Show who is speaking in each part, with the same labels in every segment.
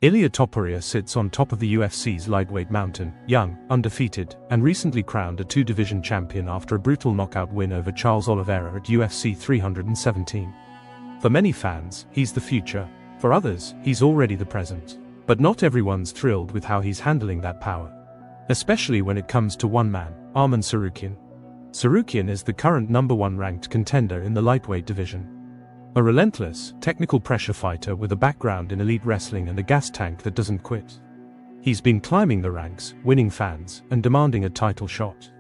Speaker 1: Ilia Topuria sits on top of the UFC's lightweight mountain, young, undefeated, and recently crowned a two-division champion after a brutal knockout win over Charles Oliveira at UFC 317. For many fans, he's the future. For others, he's already the present. But not everyone's thrilled with how he's handling that power. Especially when it comes to one man, Arman Tsarukyan. Tsarukyan is the current #1 ranked contender in the lightweight division. A relentless, technical pressure fighter with a background in elite wrestling and a gas tank that doesn't quit. He's been climbing the ranks, winning fans, and demanding a title shot.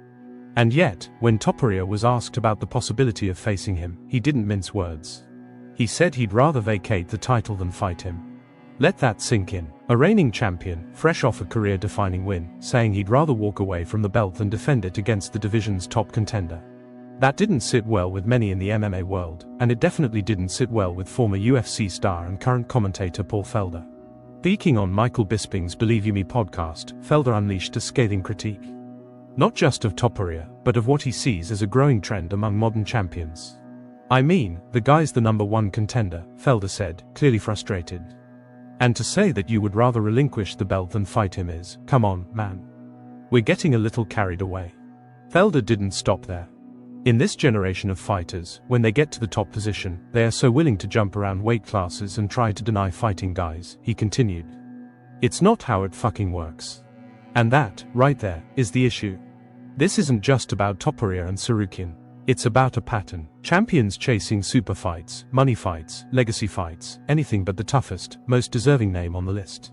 Speaker 1: And yet, when Topuria was asked about the possibility of facing him, he didn't mince words. He said he'd rather vacate the title than fight him. Let that sink in. A reigning champion, fresh off a career-defining win, saying he'd rather walk away from the belt than defend it against the division's top contender. That didn't sit well with many in the MMA world, and it definitely didn't sit well with former UFC star and current commentator Paul Felder. Speaking on Michael Bisping's Believe You Me podcast, Felder unleashed a scathing critique. Not just of Topuria, but of what he sees as a growing trend among modern champions. "I mean, the guy's the #1 contender," Felder said, clearly frustrated. "And to say that you would rather relinquish the belt than fight him is, come on, man. We're getting a little carried away." Felder didn't stop there. In this generation of fighters, when they get to the top position, they are so willing to jump around weight classes and try to deny fighting guys, he continued. "It's not how it fucking works. And that, right there, is the issue. This isn't just about Topuria and Tsarukyan. It's about a pattern. Champions chasing super fights, money fights, legacy fights, anything but the toughest, most deserving name on the list.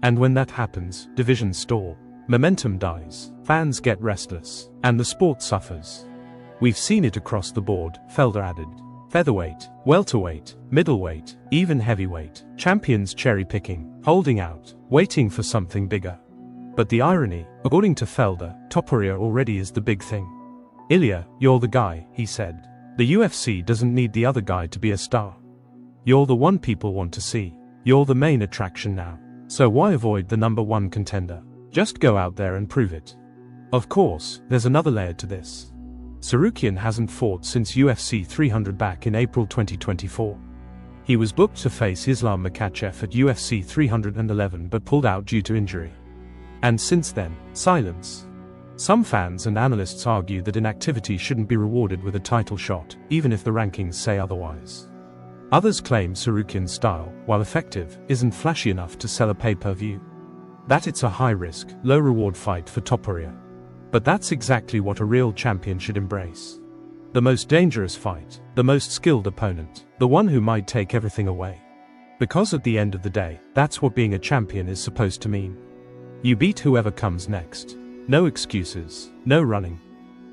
Speaker 1: And when that happens, divisions stall. Momentum dies. Fans get restless. And the sport suffers. We've seen it across the board," Felder added. Featherweight, welterweight, middleweight, even heavyweight. Champions cherry-picking, holding out, waiting for something bigger. But the irony, according to Felder, Topuria already is the big thing. "Ilia, you're the guy," he said. "The UFC doesn't need the other guy to be a star. You're the one people want to see. You're the main attraction now. So why avoid the #1 contender? Just go out there and prove it." Of course, there's another layer to this. Tsarukyan hasn't fought since UFC 300 back in April 2024. He was booked to face Islam Makhachev at UFC 311 but pulled out due to injury. And since then, silence. Some fans and analysts argue that inactivity shouldn't be rewarded with a title shot, even if the rankings say otherwise. Others claim Tsarukyan's style, while effective, isn't flashy enough to sell a pay-per-view. That it's a high-risk, low-reward fight for Topuria. But that's exactly what a real champion should embrace. The most dangerous fight, the most skilled opponent, the one who might take everything away. Because at the end of the day, that's what being a champion is supposed to mean. You beat whoever comes next. No excuses, no running.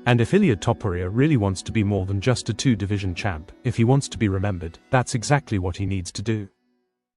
Speaker 1: And if Ilia Topuria really wants to be more than just a two-division champ, if he wants to be remembered, that's exactly what he needs to do.